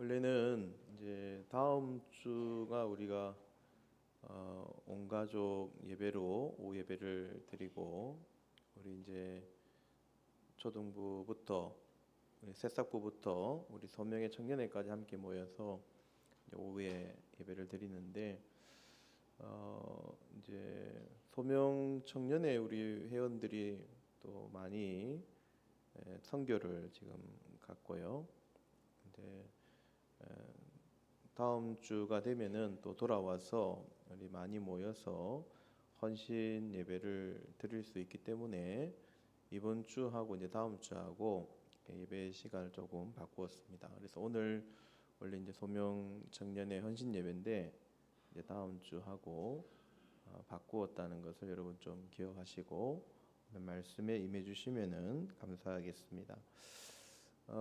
원래는 이제 다음 주가 우리가 온 가족 예배로 오후 예배를 드리고 우리 이제 초등부부터 우리 새싹부부터 우리 소명의 청년회까지 함께 모여서 이제 오후에 예배를 드리는데 이제 소명 청년회 우리 회원들이 또 많이 선교를 지금 갔고요. 이제 다음 주가 되면은 또 돌아와서 우리 많이 모여서 헌신 예배를 드릴 수 있기 때문에 이번 주하고 이제 다음 주하고 예배 시간을 조금 바꾸었습니다. 그래서 오늘 원래 이제 소명 청년의 헌신 예배인데 이제 다음 주하고 바꾸었다는 것을 여러분 좀 기억하시고 말씀에 임해 주시면은 감사하겠습니다.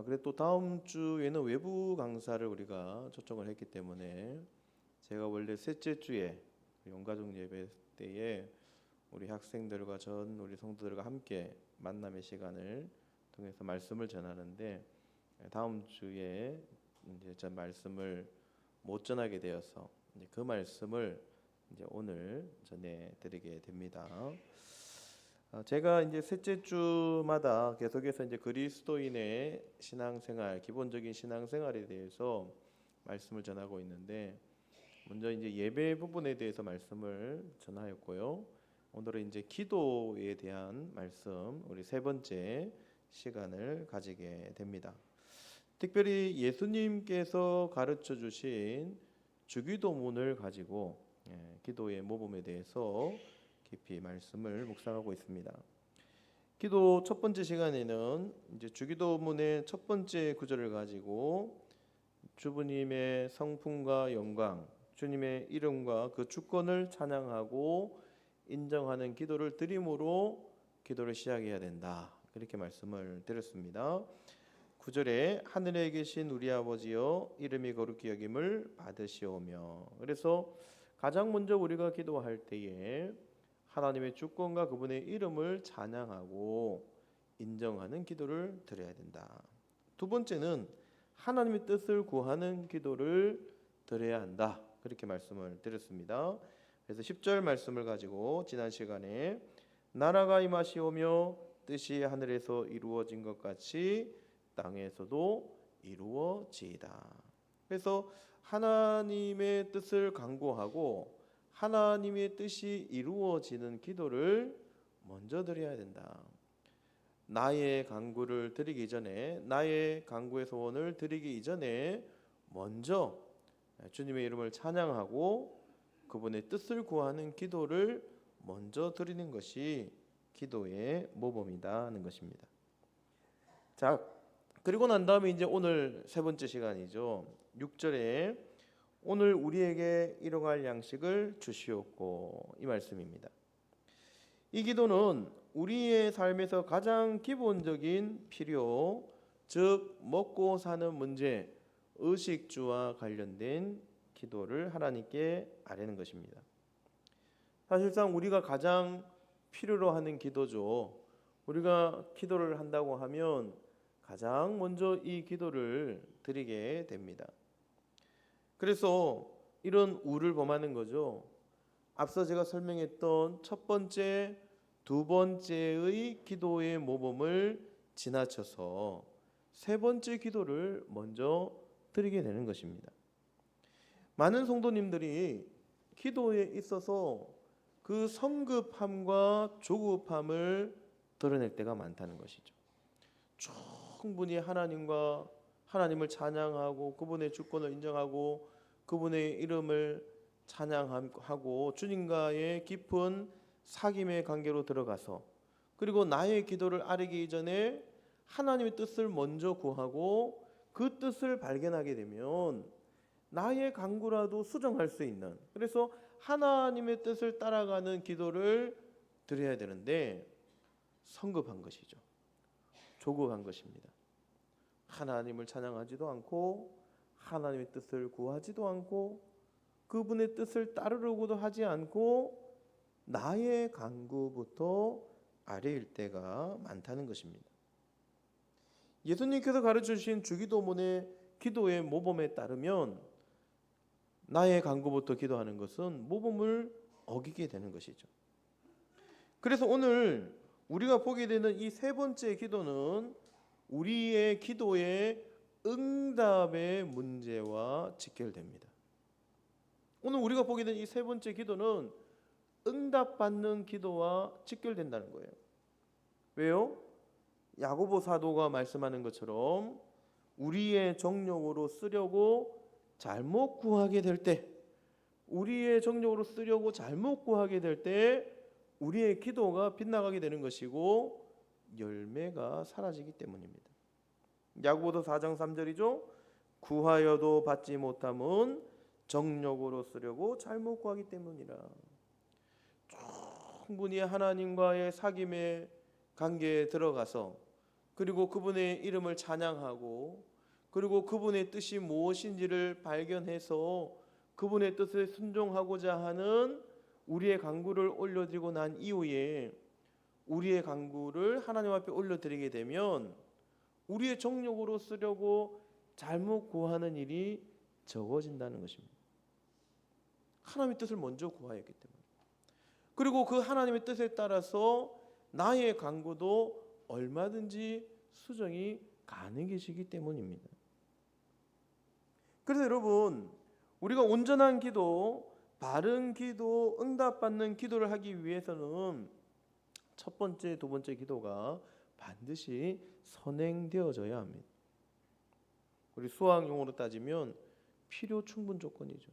그래 또 다음 주에는 외부 강사를 우리가 초청을 했기 때문에 제가 원래 셋째 주에 용가족 예배 때에 우리 학생들과 우리 성도들과 함께 만남의 시간을 통해서 말씀을 전하는데 다음 주에 이제 전 말씀을 못 전하게 되어서 이제 그 말씀을 이제 오늘 전해드리게 됩니다. 제가 이제 셋째 주마다 계속해서 이제 그리스도인의 신앙생활, 기본적인 신앙생활에 대해서 말씀을 전하고 있는데 먼저 이제 예배 부분에 대해서 말씀을 전하였고요. 오늘은 이제 기도에 대한 말씀, 우리 세 번째 시간을 가지게 됩니다. 특별히 예수님께서 가르쳐 주신 주기도문을 가지고 기도의 모범에 대해서 깊이 말씀을 묵상하고 있습니다. 기도 첫 번째 시간에는 이제 주기도문의 첫 번째 구절을 가지고 주님의 성품과 영광, 주님의 이름과 그 주권을 찬양하고 인정하는 기도를 드림으로 기도를 시작해야 된다. 그렇게 말씀을 드렸습니다. 9절에 하늘에 계신 우리 아버지여 이름이 거룩히 여김을 받으시오며. 그래서 가장 먼저 우리가 기도할 때에 하나님의 주권과 그분의 이름을 찬양하고 인정하는 기도를 드려야 된다. 두 번째는 하나님의 뜻을 구하는 기도를 드려야 한다. 그렇게 말씀을 드렸습니다. 그래서 10절 말씀을 가지고 지난 시간에 나라가 임하시오며 뜻이 하늘에서 이루어진 것 같이 땅에서도 이루어지이다. 그래서 하나님의 뜻을 간구하고 하나님의 뜻이 이루어지는 기도를 먼저 드려야 된다. 나의 간구를 드리기 전에, 나의 간구의 소원을 드리기 이전에 먼저 주님의 이름을 찬양하고 그분의 뜻을 구하는 기도를 먼저 드리는 것이 기도의 모범이다 하는 것입니다. 자, 그리고 난 다음에 이제 오늘 세 번째 시간이죠. 6절에 오늘 우리에게 일용할 양식을 주시옵고, 이 말씀입니다. 이 기도는 우리의 삶에서 가장 기본적인 필요, 즉 먹고 사는 문제, 의식주와 관련된 기도를 하나님께 아뢰는 것입니다. 사실상 우리가 가장 필요로 하는 기도죠. 우리가 기도를 한다고 하면 가장 먼저 이 기도를 드리게 됩니다. 그래서 이런 우를 범하는 거죠. 앞서 제가 설명했던 첫 번째, 두 번째의 기도의 모범을 지나쳐서 세 번째 기도를 먼저 드리게 되는 것입니다. 많은 성도님들이 기도에 있어서 그 성급함과 조급함을 드러낼 때가 많다는 것이죠. 충분히 하나님을 찬양하고 그분의 주권을 인정하고 그분의 이름을 찬양하고 주님과의 깊은 사귐의 관계로 들어가서 그리고 나의 기도를 아뢰기 전에 하나님의 뜻을 먼저 구하고 그 뜻을 발견하게 되면 나의 간구라도 수정할 수 있는, 그래서 하나님의 뜻을 따라가는 기도를 드려야 되는데 성급한 것이죠. 조급한 것입니다. 하나님을 찬양하지도 않고 하나님의 뜻을 구하지도 않고 그분의 뜻을 따르려고도 하지 않고 나의 간구부터 아뢰일 때가 많다는 것입니다. 예수님께서 가르쳐 주신 주기도문의 기도의 모범에 따르면 나의 간구부터 기도하는 것은 모범을 어기게 되는 것이죠. 그래서 오늘 우리가 보게 되는 이 세 번째 기도는 우리의 기도의 응답의 문제와 직결됩니다. 오늘 우리가 보게 된 이 세 번째 기도는 응답받는 기도와 직결된다는 거예요. 왜요? 야고보 사도가 말씀하는 것처럼 우리의 정욕으로 쓰려고 잘못 구하게 될 때, 우리의 정욕으로 쓰려고 잘못 구하게 될 때 우리의 기도가 빗나가게 되는 것이고 열매가 사라지기 때문입니다. 야고보서 4장 3절이죠. 구하여도 받지 못함은 정욕으로 쓰려고 잘못 구하기 때문이라. 충분히 하나님과의 사귐의 관계에 들어가서 그리고 그분의 이름을 찬양하고 그리고 그분의 뜻이 무엇인지를 발견해서 그분의 뜻에 순종하고자 하는 우리의 간구를 올려드리고 난 이후에 우리의 간구를 하나님 앞에 올려드리게 되면 우리의 정욕으로 쓰려고 잘못 구하는 일이 적어진다는 것입니다. 하나님의 뜻을 먼저 구하였기 때문에. 그리고 그 하나님의 뜻에 따라서 나의 간구도 얼마든지 수정이 가능해지기 때문입니다. 그래서 여러분, 우리가 온전한 기도, 바른 기도, 응답받는 기도를 하기 위해서는 첫 번째, 두 번째 기도가 반드시 선행되어져야 합니다. 우리 수학용어로 따지면 필요 충분 조건이죠.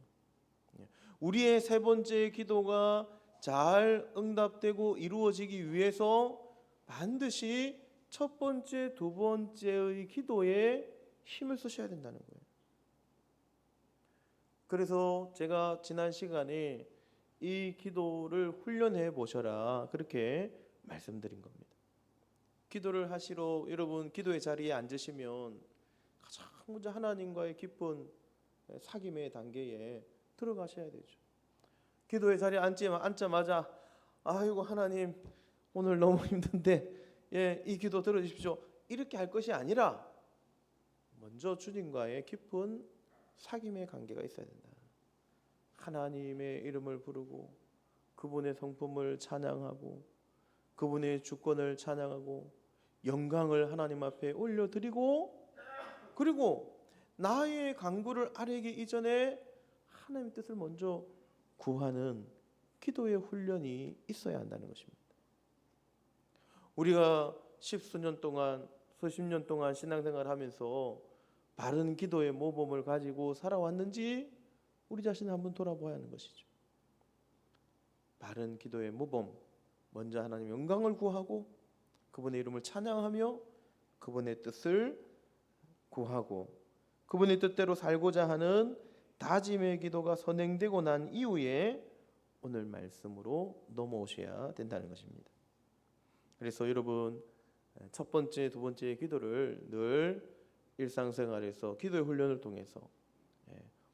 우리의 세 번째 기도가 잘 응답되고 이루어지기 위해서 반드시 첫 번째, 두 번째의 기도에 힘을 쓰셔야 된다는 거예요. 그래서 제가 지난 시간에 이 기도를 훈련해 보셔라 그렇게 말씀드린 겁니다. 기도를 하시러 여러분 기도의 자리에 앉으시면 가장 먼저 하나님과의 깊은 사귐의 단계에 들어가셔야 되죠. 기도의 자리에 앉자마자 아이고 하나님 오늘 너무 힘든데 이 기도 들어주십시오 이렇게 할 것이 아니라 먼저 주님과의 깊은 사귐의 관계가 있어야 된다. 하나님의 이름을 부르고 그분의 성품을 찬양하고 그분의 주권을 찬양하고 영광을 하나님 앞에 올려드리고 그리고 나의 간구를 아뢰기 이전에 하나님의 뜻을 먼저 구하는 기도의 훈련이 있어야 한다는 것입니다. 우리가 십수년 동안 수십 년 동안 신앙생활을 하면서 바른 기도의 모범을 가지고 살아왔는지 우리 자신을 한번 돌아봐야 하는 것이죠. 바른 기도의 모범, 먼저 하나님의 영광을 구하고 그분의 이름을 찬양하며 그분의 뜻을 구하고 그분의 뜻대로 살고자 하는 다짐의 기도가 선행되고 난 이후에 오늘 말씀으로 넘어오셔야 된다는 것입니다. 그래서 여러분 첫 번째, 두 번째 기도를 늘 일상생활에서 기도의 훈련을 통해서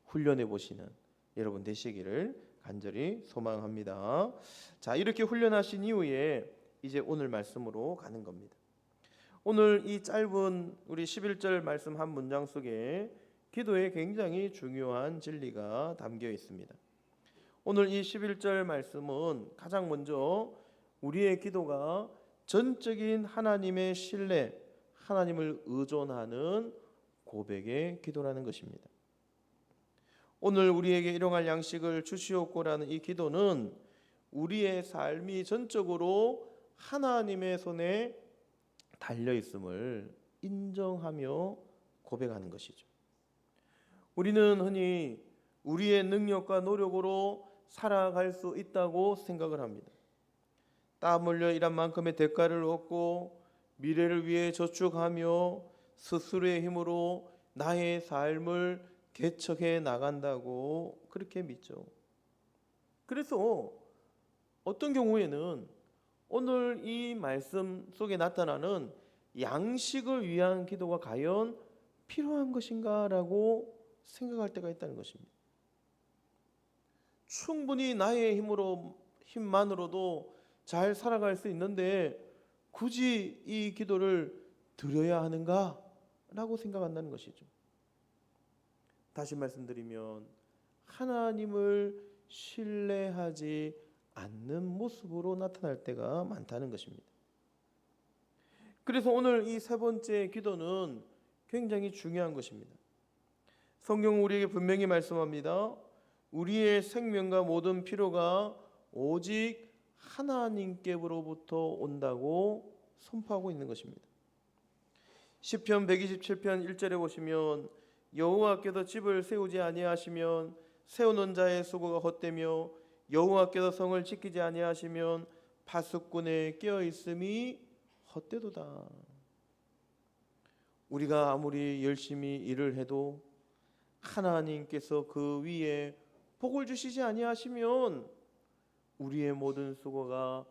훈련해 보시는 여러분 되시기를 간절히 소망합니다. 자, 이렇게 훈련하신 이후에 이제 오늘 말씀으로 가는 겁니다. 오늘 이 짧은 우리 11절 말씀 한 문장 속에 기도에 굉장히 중요한 진리가 담겨 있습니다. 오늘 이 11절 말씀은 가장 먼저 우리의 기도가 전적인 하나님의 신뢰, 하나님을 의존하는 고백의 기도라는 것입니다. 오늘 우리에게 일용할 양식을 주시옵고라는 이 기도는 우리의 삶이 전적으로 하나님의 손에 달려 있음을 인정하며 고백하는 것이죠. 우리는 흔히 우리의 능력과 노력으로 살아갈 수 있다고 생각을 합니다. 땀 흘려 일한 만큼의 대가를 얻고 미래를 위해 저축하며 스스로의 힘으로 나의 삶을 개척해 나간다고 그렇게 믿죠. 그래서 어떤 경우에는 오늘 이 말씀 속에 나타나는 양식을 위한 기도가 과연 필요한 것인가라고 생각할 때가 있다는 것입니다. 충분히 나의 힘만으로도 잘 살아갈 수 있는데 굳이 이 기도를 드려야 하는가라고 생각한다는 것이죠. 다시 말씀드리면 하나님을 신뢰하지 않는 모습으로 나타날 때가 많다는 것입니다. 그래서 오늘 이 세 번째 기도는 굉장히 중요한 것입니다. 성경은 우리에게 분명히 말씀합니다. 우리의 생명과 모든 필요가 오직 하나님께로부터 온다고 선포하고 있는 것입니다. 시편 127편 1절에 보시면 여호와께서 집을 세우지 아니하시면 세우는 자의 수고가 헛되며 여호와께서 성을 지키지 아니하시면 파수꾼의 깨어 있음이 헛되도다. 우리가 아무리 열심히 일을 해도 하나님께서 그 위에 복을 주시지 아니하시면 우리의 모든 수고가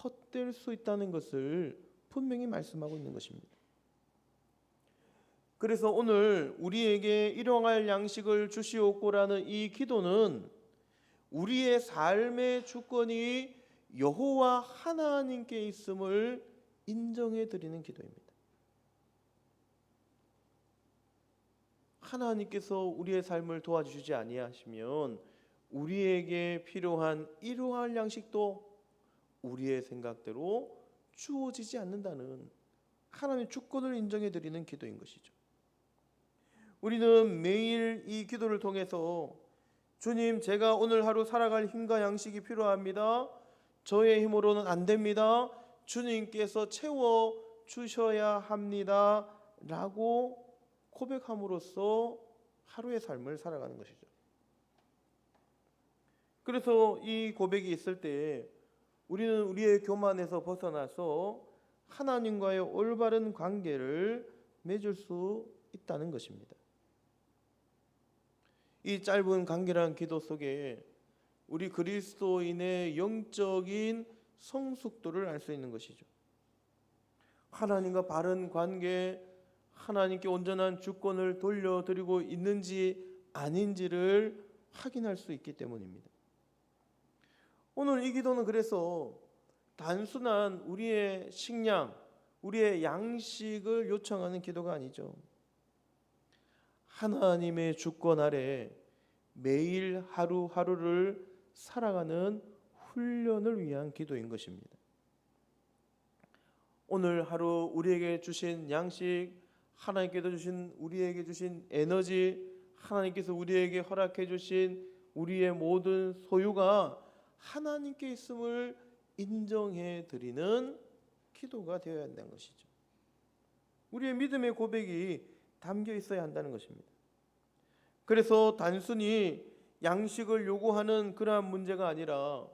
헛될 수 있다는 것을 분명히 말씀하고 있는 것입니다. 그래서 오늘 우리에게 일용할 양식을 주시옵고라는 이 기도는 우리의 삶의 주권이 여호와 하나님께 있음을 인정해 드리는 기도입니다. 하나님께서 우리의 삶을 도와주시지 아니하시면 우리에게 필요한 일용할 양식도 우리의 생각대로 주어지지 않는다는 하나님의 주권을 인정해 드리는 기도인 것이죠. 우리는 매일 이 기도를 통해서 주님, 제가 오늘 하루 살아갈 힘과 양식이 필요합니다. 저의 힘으로는 안 됩니다. 주님께서 채워 주셔야 합니다. 라고 고백함으로써 하루의 삶을 살아가는 것이죠. 그래서 이 고백이 있을 때 우리는 우리의 교만에서 벗어나서 하나님과의 올바른 관계를 맺을 수 있다는 것입니다. 이 짧은 간결한 기도 속에 우리 그리스도인의 영적인 성숙도를 알 수 있는 것이죠. 하나님과 바른 관계, 하나님께 온전한 주권을 돌려드리고 있는지 아닌지를 확인할 수 있기 때문입니다. 오늘 이 기도는 그래서 단순한 우리의 식량, 우리의 양식을 요청하는 기도가 아니죠. 하나님의 주권 아래 매일 하루하루를 살아가는 훈련을 위한 기도인 것입니다. 오늘 하루 우리에게 주신 양식, 하나님께서 주신 우리에게 주신 에너지, 하나님께서 우리에게 허락해 주신 우리의 모든 소유가 하나님께 있음을 인정해 드리는 기도가 되어야 한다는 것이죠. 우리의 믿음의 고백이 담겨 있어야 한다는 것입니다. 그래서 단순히 양식을 요구하는 그러한 문제가 아니라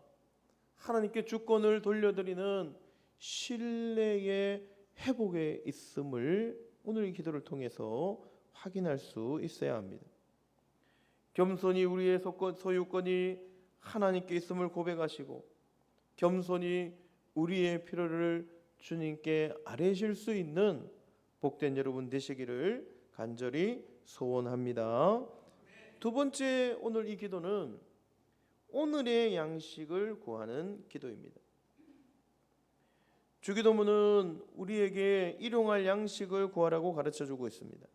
하나님께 주권을 돌려드리는 신뢰의 회복에 있음을 오늘 이 기도를 통해서 확인할 수 있어야 합니다. 겸손히 우리의 소유권이 하나님께 있음을 고백하시고 겸손히 우리의 필요를 주님께 아뢰실 수 있는 복된 여러분 되시기를 간절히 소원합니다. 두 번째 오늘 이 기도는 오늘의 양식을 구하는 기도입니다. 주기도문은 우리에게 일용할 양식을 구하라고 가르쳐주고 있습니다.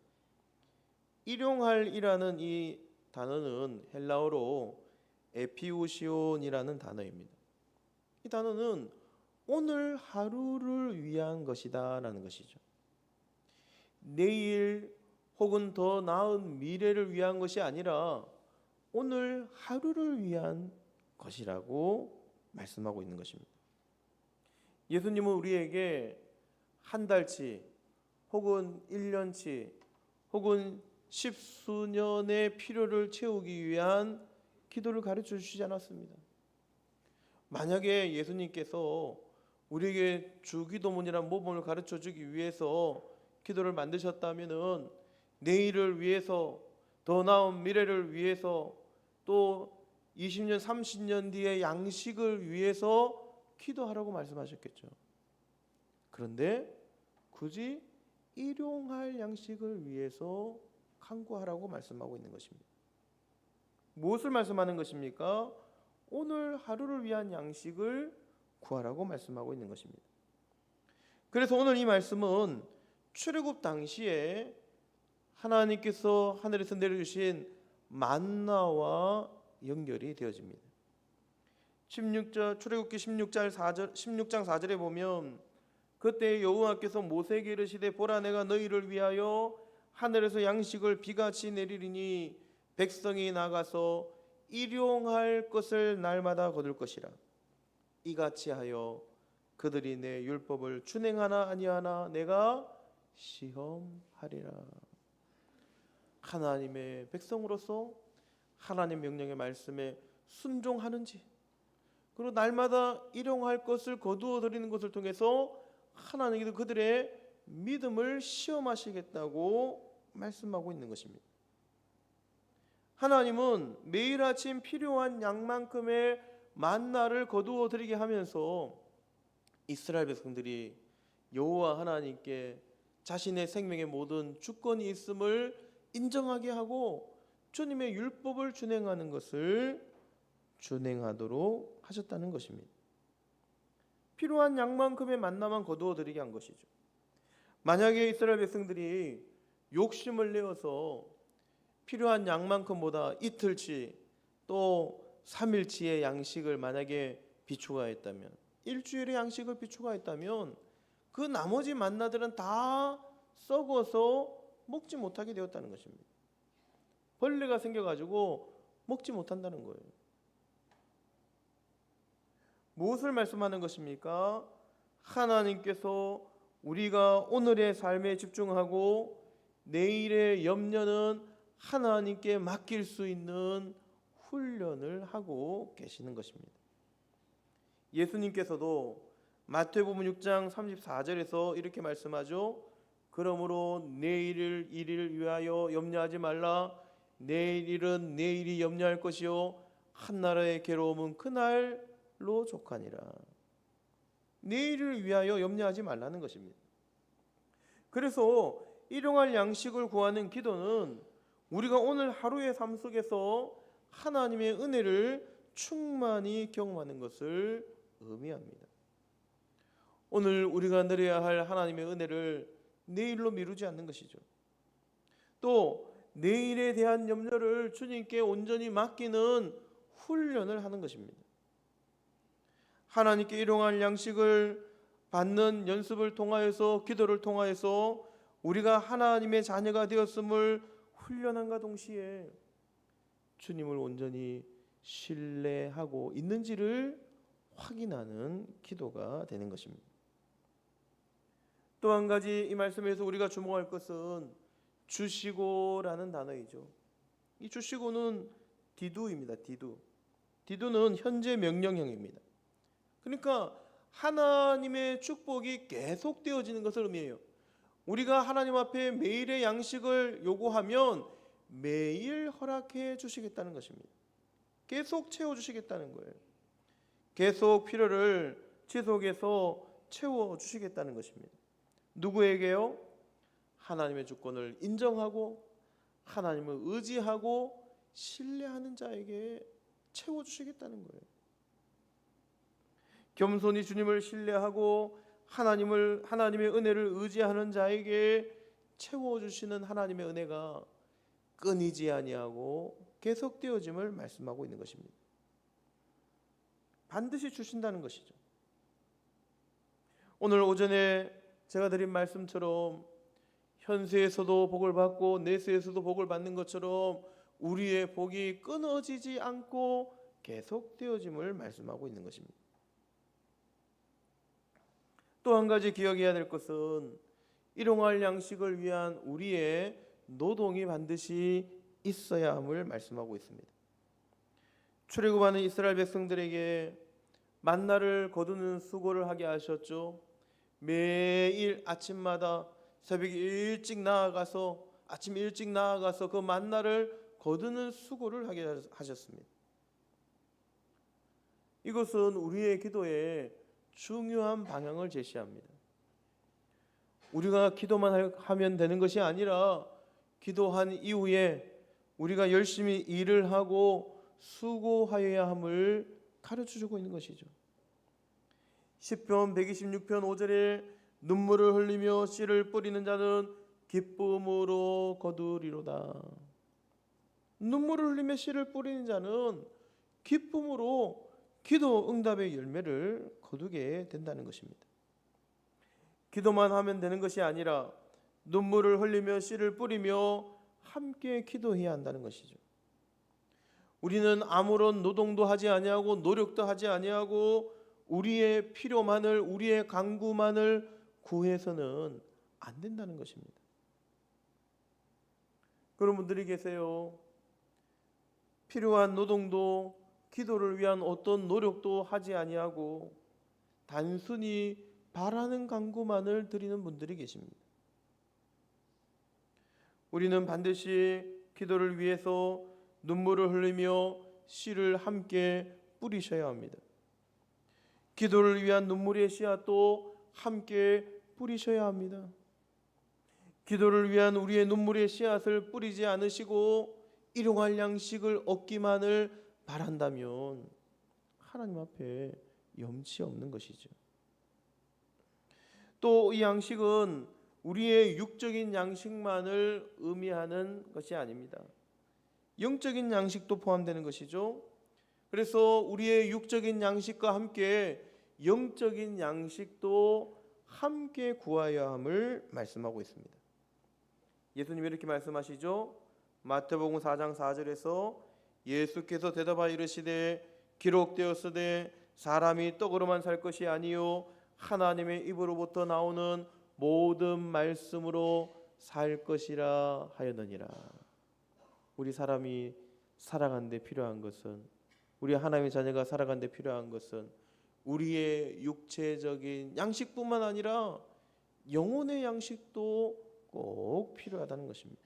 일용할이라는 이 단어는 헬라어로 에피우시온이라는 단어입니다. 이 단어는 오늘 하루를 위한 것이다 라는 것이죠. 내일 혹은 더 나은 미래를 위한 것이 아니라 오늘 하루를 위한 것이라고 말씀하고 있는 것입니다. 예수님은 우리에게 한 달치 혹은 1년치 혹은 십수년의 필요를 채우기 위한 기도를 가르쳐 주시지 않았습니다. 만약에 예수님께서 우리에게 주기도문이란 모범을 가르쳐 주기 위해서 기도를 만드셨다면은 내일을 위해서, 더 나은 미래를 위해서, 또 20년, 30년 뒤의 양식을 위해서 기도하라고 말씀하셨겠죠. 그런데 굳이 일용할 양식을 위해서 간구하라고 말씀하고 있는 것입니다. 무엇을 말씀하는 것입니까? 오늘 하루를 위한 양식을 구하라고 말씀하고 있는 것입니다. 그래서 오늘 이 말씀은 출애굽 당시에 하나님께서 하늘에서 내려주신 만나와 연결이 되어집니다. 출애굽기 16장 4절에 보면 그때 여호와께서 모세에게 이르시되 보라 내가 너희를 위하여 하늘에서 양식을 비같이 내리리니 백성이 나가서 일용할 것을 날마다 거둘 것이라. 이같이 하여 그들이 내 율법을 준행하나 아니하나 내가 시험하리라. 하나님의 백성으로서 하나님 명령의 말씀에 순종하는지, 그리고 날마다 일용할 것을 거두어 드리는 것을 통해서 하나님께서 그들의 믿음을 시험하시겠다고 말씀하고 있는 것입니다. 하나님은 매일 아침 필요한 양만큼의 만나를 거두어 드리게 하면서 이스라엘 백성들이 여호와 하나님께 자신의 생명의 모든 주권이 있음을 인정하게 하고 주님의 율법을 준행하는 것을 준행하도록 하셨다는 것입니다. 필요한 양만큼의 만나만 거두어 드리게 한 것이죠. 만약에 이스라엘 백성들이 욕심을 내어서 필요한 양만큼보다 이틀치 또 3일치의 양식을 만약에 비추가했다면, 일주일의 양식을 비추가했다면 그 나머지 만나들은 다 썩어서 먹지 못하게 되었다는 것입니다. 벌레가 생겨가지고 먹지 못한다는 거예요. 무엇을 말씀하는 것입니까? 하나님께서 우리가 오늘의 삶에 집중하고 내일의 염려는 하나님께 맡길 수 있는 훈련을 하고 계시는 것입니다. 예수님께서도 마태복음 6장 34절에서 이렇게 말씀하죠. 그러므로 내일을 일을 위하여 염려하지 말라. 내일 일은 내일이 염려할 것이요 한나라의 괴로움은 그날로 족하니라. 내일을 위하여 염려하지 말라는 것입니다. 그래서 일용할 양식을 구하는 기도는 우리가 오늘 하루의 삶 속에서 하나님의 은혜를 충만히 경험하는 것을 의미합니다. 오늘 우리가 누려야 할 하나님의 은혜를 내일로 미루지 않는 것이죠. 또 내일에 대한 염려를 주님께 온전히 맡기는 훈련을 하는 것입니다. 하나님께 일용할 양식을 받는 연습을 통하여서, 기도를 통하여서 우리가 하나님의 자녀가 되었음을 훈련함과 동시에 주님을 온전히 신뢰하고 있는지를 확인하는 기도가 되는 것입니다. 또 한 가지 이 말씀에서 우리가 주목할 것은 주시고라는 단어이죠. 이 주시고는 디두입니다. 디두는 현재 명령형입니다. 그러니까 하나님의 축복이 계속되어지는 것을 의미해요. 우리가 하나님 앞에 매일의 양식을 요구하면 매일 허락해 주시겠다는 것입니다. 계속 채워주시겠다는 거예요. 계속 필요를 지속해서 채워주시겠다는 것입니다. 누구에게요? 하나님의 주권을 인정하고 하나님을 의지하고 신뢰하는 자에게 채워주시겠다는 거예요. 겸손히 주님을 신뢰하고 하나님의 은혜를 의지하는 자에게 채워주시는 하나님의 은혜가 끊이지 아니하고 계속되어짐을 말씀하고 있는 것입니다. 반드시 주신다는 것이죠. 오늘 오전에 제가 드린 말씀처럼 현세에서도 복을 받고 내세에서도 복을 받는 것처럼 우리의 복이 끊어지지 않고 계속되어짐을 말씀하고 있는 것입니다. 또 한 가지 기억해야 될 것은 일용할 양식을 위한 우리의 노동이 반드시 있어야 함을 말씀하고 있습니다. 출애굽하는 이스라엘 백성들에게 만나를 거두는 수고를 하게 하셨죠. 매일 아침마다 새벽에 아침 일찍 나아가서 그 만나를 거두는 수고를 하게 하셨습니다. 이것은 우리의 기도에 중요한 방향을 제시합니다. 우리가 기도만 하면 되는 것이 아니라 기도한 이후에 우리가 열심히 일을 하고 수고하여야 함을 가르쳐주고 있는 것이죠. 시편 126편 5절에 눈물을 흘리며 씨를 뿌리는 자는 기쁨으로 거두리로다. 눈물을 흘리며 씨를 뿌리는 자는 기쁨으로 기도 응답의 열매를 거두게 된다는 것입니다. 기도만 하면 되는 것이 아니라 눈물을 흘리며 씨를 뿌리며 함께 기도해야 한다는 것이죠. 우리는 아무런 노동도 하지 아니하고 노력도 하지 아니하고 우리의 필요만을, 우리의 간구만을 구해서는 안 된다는 것입니다. 그런 분들이 계세요. 필요한 노동도 기도를 위한 어떤 노력도 하지 아니하고 단순히 바라는 간구만을 드리는 분들이 계십니다. 우리는 반드시 기도를 위해서 눈물을 흘리며 씨를 함께 뿌리셔야 합니다. 기도를 위한 눈물의 씨앗도 함께 뿌리셔야 합니다. 기도를 위한 우리의 눈물의 씨앗을 뿌리지 않으시고 일용할 양식을 얻기만을 바란다면 하나님 앞에 염치 없는 것이죠. 또 이 양식은 우리의 육적인 양식만을 의미하는 것이 아닙니다. 영적인 양식도 포함되는 것이죠. 그래서 우리의 육적인 양식과 함께 영적인 양식도 함께 구하여야 함을 말씀하고 있습니다. 예수님이 이렇게 말씀하시죠. 마태복음 4장 4절에서 예수께서 대답하여 이르시되 기록되었으되 사람이 떡으로만 살 것이 아니요 하나님의 입으로부터 나오는 모든 말씀으로 살 것이라 하였느니라. 우리 사람이 살아가는 데 필요한 것은, 우리 하나님의 자녀가 살아가는 데 필요한 것은 우리의 육체적인 양식뿐만 아니라 영혼의 양식도 꼭 필요하다는 것입니다.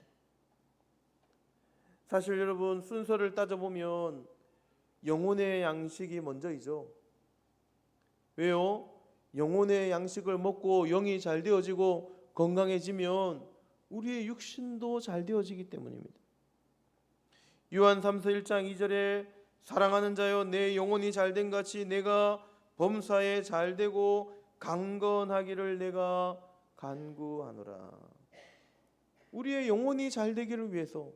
사실 여러분, 순서를 따져보면 영혼의 양식이 먼저이죠. 왜요? 영혼의 양식을 먹고 영이 잘 되어지고 건강해지면 우리의 육신도 잘 되어지기 때문입니다. 요한 3서 1장 2절에 사랑하는 자여 내 영혼이 잘된 같이 내가 범사에 잘되고 강건하기를 내가 간구하노라. 우리의 영혼이 잘되기를 위해서,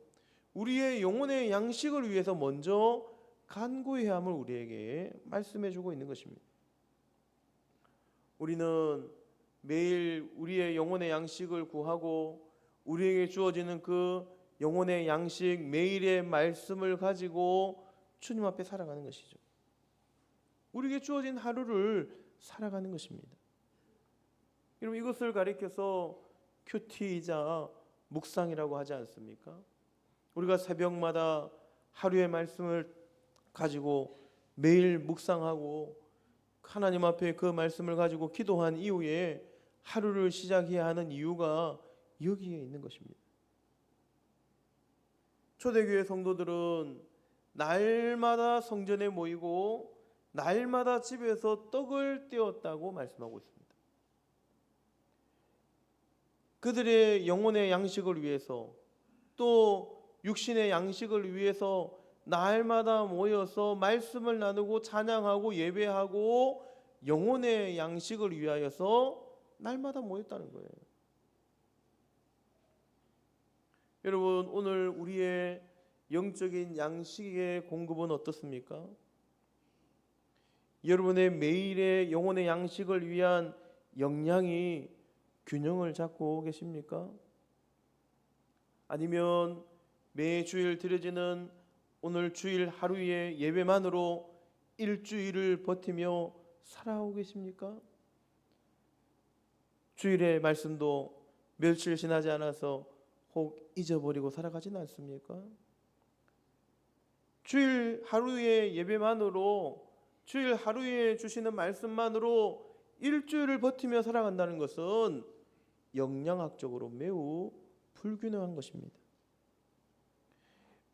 우리의 영혼의 양식을 위해서 먼저 간구해야 함을 우리에게 말씀해주고 있는 것입니다. 우리는 매일 우리의 영혼의 양식을 구하고 우리에게 주어지는 그 영혼의 양식, 매일의 말씀을 가지고 주님 앞에 살아가는 것이죠. 우리에게 주어진 하루를 살아가는 것입니다. 여러분, 이것을 가리켜서 큐티이자 묵상이라고 하지 않습니까? 우리가 새벽마다 하루의 말씀을 가지고 매일 묵상하고 하나님 앞에 그 말씀을 가지고 기도한 이후에 하루를 시작해야 하는 이유가 여기에 있는 것입니다. 초대교회 성도들은 날마다 성전에 모이고 날마다 집에서 떡을 떼었다고 말씀하고 있습니다. 그들의 영혼의 양식을 위해서 또 육신의 양식을 위해서 날마다 모여서 말씀을 나누고 찬양하고 예배하고 영혼의 양식을 위하여서 날마다 모였다는 거예요. 여러분, 오늘 우리의 영적인 양식의 공급은 어떻습니까? 여러분의 매일의 영혼의 양식을 위한 영양이 균형을 잡고 계십니까? 아니면 매주일 드려지는 오늘 주일 하루의 예배만으로 일주일을 버티며 살아오고 계십니까? 주일의 말씀도 며칠 지나지 않아서 혹 잊어버리고 살아가지는 않습니까? 주일 하루의 예배만으로, 주일 하루에 주시는 말씀만으로 일주일을 버티며 살아간다는 것은 영양학적으로 매우 불균형한 것입니다.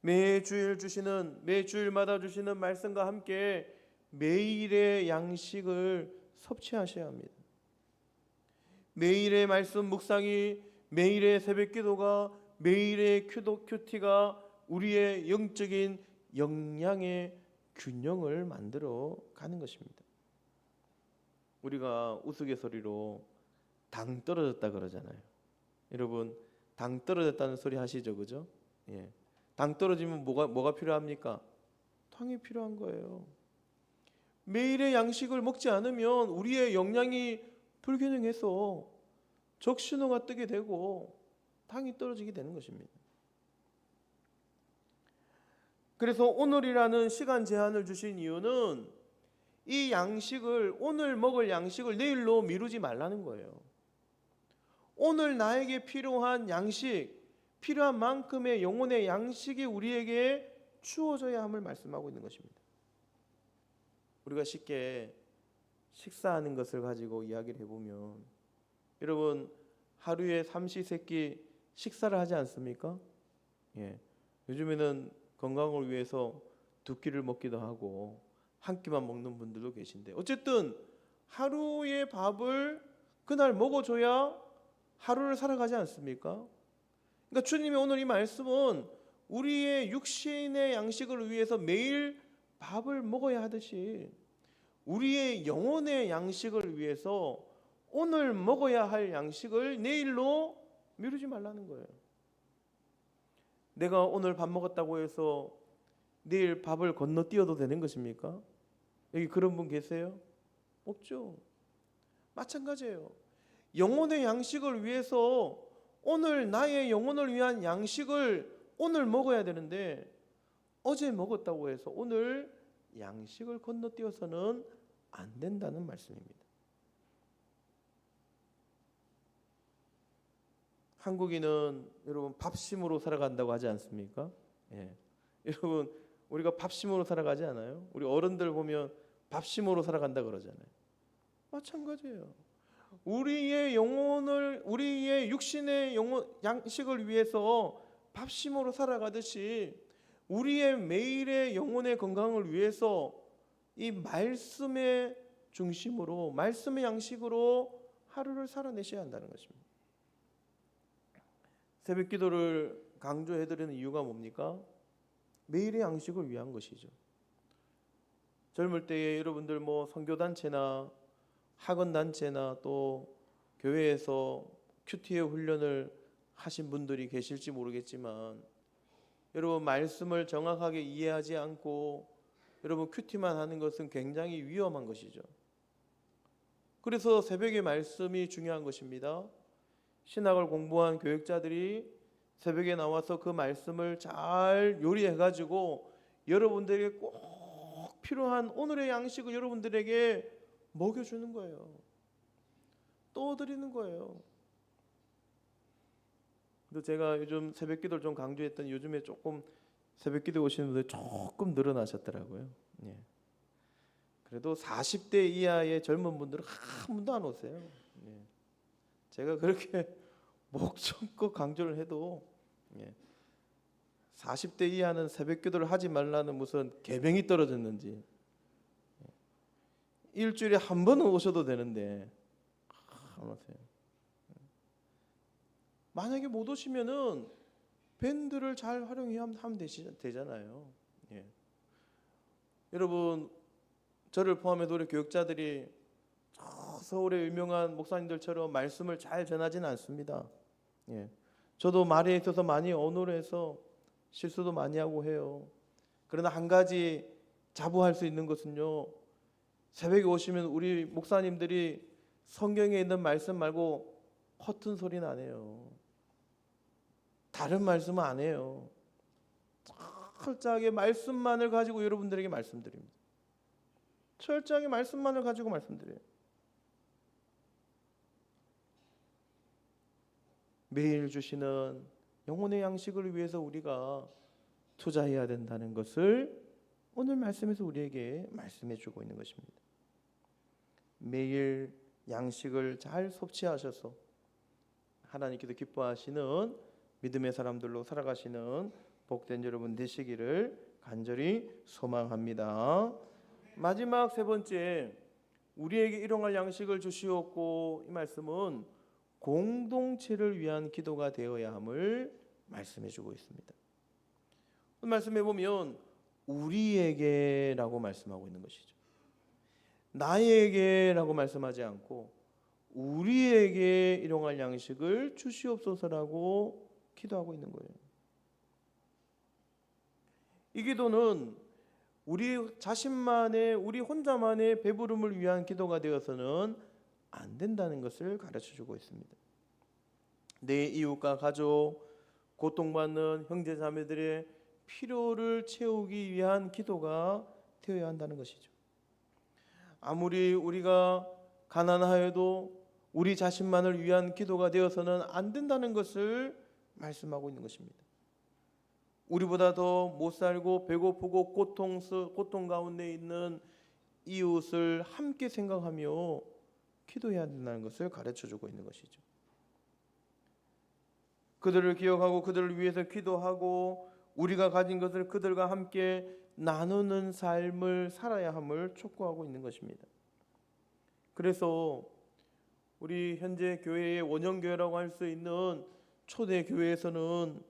매주일마다 주시는 말씀과 함께 매일의 양식을 섭취하셔야 합니다. 매일의 말씀 묵상이, 매일의 새벽 기도가, 매일의 큐티가 우리의 영적인 영양의 균형을 만들어 가는 것입니다. 우리가 우스갯소리로 당 떨어졌다 그러잖아요. 여러분, 당 떨어졌다는 소리 하시죠, 그죠? 예. 당 떨어지면 뭐가 필요합니까? 당이 필요한 거예요. 매일의 양식을 먹지 않으면 우리의 영양이 불균형해서 적신호가 뜨게 되고 당이 떨어지게 되는 것입니다. 그래서 오늘이라는 시간 제한을 주신 이유는 이 양식을, 오늘 먹을 양식을 내일로 미루지 말라는 거예요. 오늘 나에게 필요한 양식, 필요한 만큼의 영혼의 양식이 우리에게 주어져야 함을 말씀하고 있는 것입니다. 우리가 쉽게 식사하는 것을 가지고 이야기를 해보면, 여러분 하루에 삼시세끼 식사를 하지 않습니까? 예. 요즘에는 건강을 위해서 두 끼를 먹기도 하고 한 끼만 먹는 분들도 계신데, 어쨌든 하루의 밥을 그날 먹어줘야 하루를 살아가지 않습니까? 그러니까 주님의 오늘 이 말씀은 우리의 육신의 양식을 위해서 매일 밥을 먹어야 하듯이 우리의 영혼의 양식을 위해서 오늘 먹어야 할 양식을 내일로 미루지 말라는 거예요. 내가 오늘 밥 먹었다고 해서 내일 밥을 건너뛰어도 되는 것입니까? 여기 그런 분 계세요? 없죠. 마찬가지예요. 영혼의 양식을 위해서 오늘 나의 영혼을 위한 양식을 오늘 먹어야 되는데, 어제 먹었다고 해서 오늘 양식을 건너뛰어서는 안 된다는 말씀입니다. 한국인은 여러분 밥심으로 살아간다고 하지 않습니까? 예. 여러분 우리가 밥심으로 살아가지 않아요? 우리 어른들 보면 밥심으로 살아간다 그러잖아요. 마찬가지예요. 우리의 영혼을, 우리의 육신의 영혼 양식을 위해서 밥심으로 살아가듯이 우리의 매일의 영혼의 건강을 위해서 이 말씀의 중심으로, 말씀의 양식으로 하루를 살아내셔야 한다는 것입니다. 새벽 기도를 강조해드리는 이유가 뭡니까? 매일의 양식을 위한 것이죠. 젊을 때에 여러분들 선교단체나 학원단체나 또 교회에서 큐티의 훈련을 하신 분들이 계실지 모르겠지만, 여러분 말씀을 정확하게 이해하지 않고 여러분 큐티만 하는 것은 굉장히 위험한 것이죠. 그래서 새벽의 말씀이 중요한 것입니다. 신학을 공부한 교육자들이 새벽에 나와서 그 말씀을 잘 요리해가지고 여러분들에게 꼭 필요한 오늘의 양식을 여러분들에게 먹여주는 거예요. 떠드리는 거예요. 근데 제가 요즘 새벽 기도를 좀 강조했더니 요즘에 조금 새벽 기도 오시는 분들이 조금 늘어나셨더라고요. 예. 그래도 40대 이하의 젊은 분들은 한 분도 안 오세요. 예. 제가 그렇게 목청껏 강조를 해도 40대 이하는 새벽 기도를 하지 말라는 무슨 계명이 떨어졌는지, 일주일에 한 번은 오셔도 되는데 안 오세요. 만약에 못 오시면은 밴드를 잘 활용하면 되잖아요. 예. 여러분 저를 포함해서 우리 교육자들이 서울의 유명한 목사님들처럼 말씀을 잘 전하지는 않습니다. 예. 저도 말에 있어서 많이 어눌해서 실수도 많이 하고 해요. 그러나 한 가지 자부할 수 있는 것은요, 새벽에 오시면 우리 목사님들이 성경에 있는 말씀 말고 허튼 소리는 안 해요. 다른 말씀은 안 해요. 철저하게 말씀만을 가지고 여러분들에게 말씀드립니다. 철저하게 말씀만을 가지고 말씀드려요. 매일 주시는 영혼의 양식을 위해서 우리가 투자해야 된다는 것을 오늘 말씀에서 우리에게 말씀해 주고 있는 것입니다. 매일 양식을 잘 섭취하셔서 하나님께서 기뻐하시는 믿음의 사람들로 살아가시는 복된 여러분 되시기를 간절히 소망합니다. 마지막 세 번째, 우리에게 일용할 양식을 주시옵고, 이 말씀은 공동체를 위한 기도가 되어야 함을 말씀해 주고 있습니다. 말씀해 보면 우리에게라고 말씀하고 있는 것이죠. 나에게라고 말씀하지 않고 우리에게 일용할 양식을 주시옵소서라고 기도하고 있는 거예요. 이 기도는 우리 자신만의, 우리 혼자만의 배부름을 위한 기도가 되어서는 안 된다는 것을 가르쳐주고 있습니다. 내 이웃과 가족, 고통받는 형제 자매들의 필요를 채우기 위한 기도가 되어야 한다는 것이죠. 아무리 우리가 가난하여도 우리 자신만을 위한 기도가 되어서는 안 된다는 것을 말씀하고 있는 것입니다. 우리보다 더 못 살고 배고프고 고통 가운데 있는 이웃을 함께 생각하며 기도해야 된다는 것을 가르쳐주고 있는 것이죠. 그들을 기억하고 그들을 위해서 기도하고 우리가 가진 것을 그들과 함께 나누는 삶을 살아야 함을 촉구하고 있는 것입니다. 그래서 우리 현재 교회의 원형교회라고 할 수 있는 초대교회에서는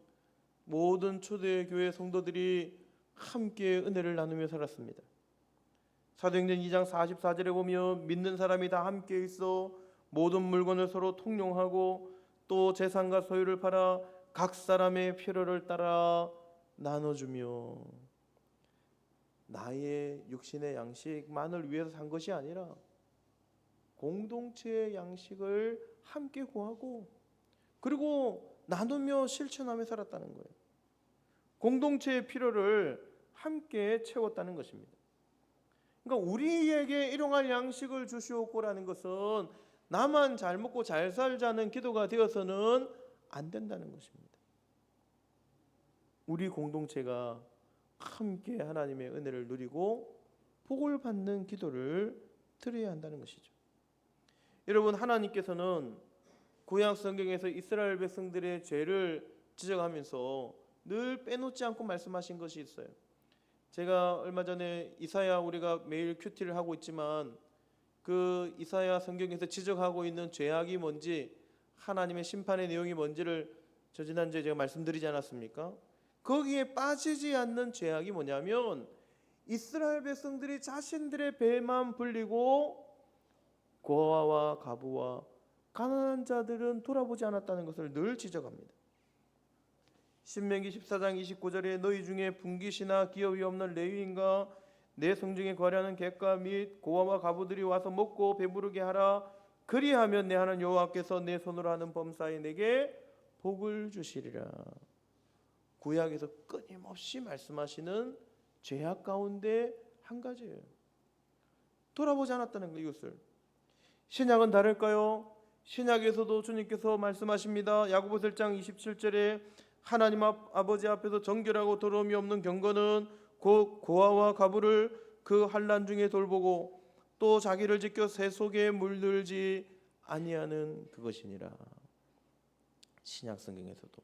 모든 초대교회 성도들이 함께 은혜를 나누며 살았습니다. 사도행전 2장 44절에 보면 믿는 사람이 다 함께 있어 모든 물건을 서로 통용하고 또 재산과 소유를 팔아 각 사람의 필요를 따라 나눠주며, 나의 육신의 양식만을 위해서 산 것이 아니라 공동체의 양식을 함께 구하고 그리고 나누며 실천하며 살았다는 거예요. 공동체의 필요를 함께 채웠다는 것입니다. 그러니까 우리에게 일용할 양식을 주시옵고라는 것은 나만 잘 먹고 잘 살자는 기도가 되어서는 안 된다는 것입니다. 우리 공동체가 함께 하나님의 은혜를 누리고 복을 받는 기도를 드려야 한다는 것이죠. 여러분, 하나님께서는 구약 성경에서 이스라엘 백성들의 죄를 지적하면서 늘 빼놓지 않고 말씀하신 것이 있어요. 제가 얼마 전에 이사야, 우리가 매일 큐티를 하고 있지만 그 이사야 성경에서 지적하고 있는 죄악이 뭔지, 하나님의 심판의 내용이 뭔지를 저 지난주에 제가 말씀드리지 않았습니까? 거기에 빠지지 않는 죄악이 뭐냐면 이스라엘 백성들이 자신들의 배만 불리고 고아와 과부와 가난한 자들은 돌아보지 않았다는 것을 늘 지적합니다. 신명기 14장 29절에 너희 중에 분깃이나 기업이 없는 레위인과 내 성중에 거하는 객과 및 고아와 과부들이 와서 먹고 배부르게 하라. 그리하면 내 하나님 여호와께서 내 손으로 하는 범사에 내게 복을 주시리라. 구약에서 끊임없이 말씀하시는 죄악 가운데 한 가지예요. 돌아보지 않았다는 거, 이것을. 신약은 다를까요? 신약에서도 주님께서 말씀하십니다. 야고보서 1장 27절에 하나님 아버지 앞에서 정결하고 더러움이 없는 경건은 곧 고아와 과부를 그 환난 중에 돌보고 또 자기를 지켜 새 속에 물들지 아니하는 그것이니라. 신약 성경에서도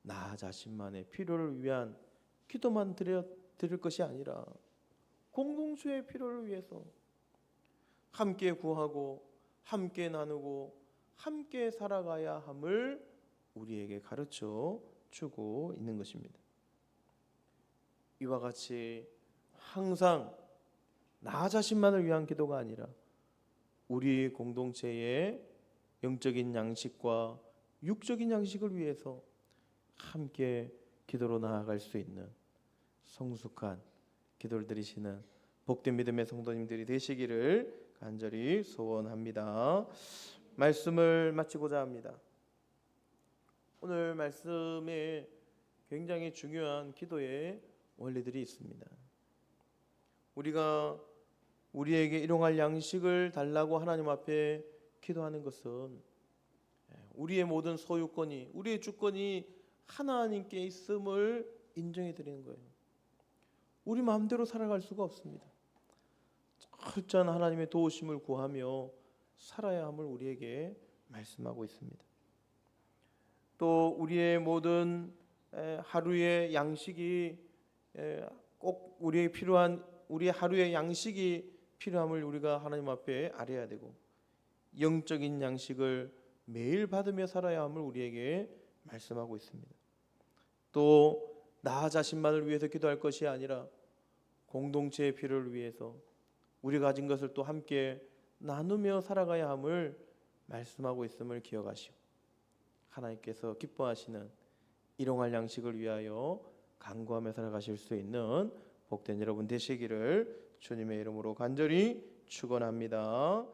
나 자신만의 필요를 위한 기도만 드릴 것이 아니라 공동체의 필요를 위해서 함께 구하고 함께 나누고 함께 살아가야 함을 우리에게 가르쳐 주고 있는 것입니다. 이와 같이 항상 나 자신만을 위한 기도가 아니라 우리 공동체의 영적인 양식과 육적인 양식을 위해서 함께 기도로 나아갈 수 있는 성숙한 기도를 드리시는 복된 믿음의 성도님들이 되시기를 간절히 소원합니다. 말씀을 마치고자 합니다. 오늘 말씀에 굉장히 중요한 기도의 원리들이 있습니다. 우리가 우리에게 일용할 양식을 달라고 하나님 앞에 기도하는 것은 우리의 모든 소유권이, 우리의 주권이 하나님께 있음을 인정해 드리는 거예요. 우리 마음대로 살아갈 수가 없습니다. 철저한 하나님의 도우심을 구하며 살아야 함을 우리에게 말씀하고 있습니다. 또 우리의 모든 하루의 양식이 꼭 우리에게 필요한, 우리의 하루의 양식이 필요함을 우리가 하나님 앞에 알아야 되고 영적인 양식을 매일 받으며 살아야 함을 우리에게 말씀하고 있습니다. 또 나 자신만을 위해서 기도할 것이 아니라 공동체의 필요를 위해서 우리가 가진 것을 또 함께 나누며 살아가야 함을 말씀하고 있음을 기억하시고 하나님께서 기뻐하시는 일용할 양식을 위하여 간구하며 살아가실 수 있는 복된 여러분 되시기를 주님의 이름으로 간절히 축원합니다.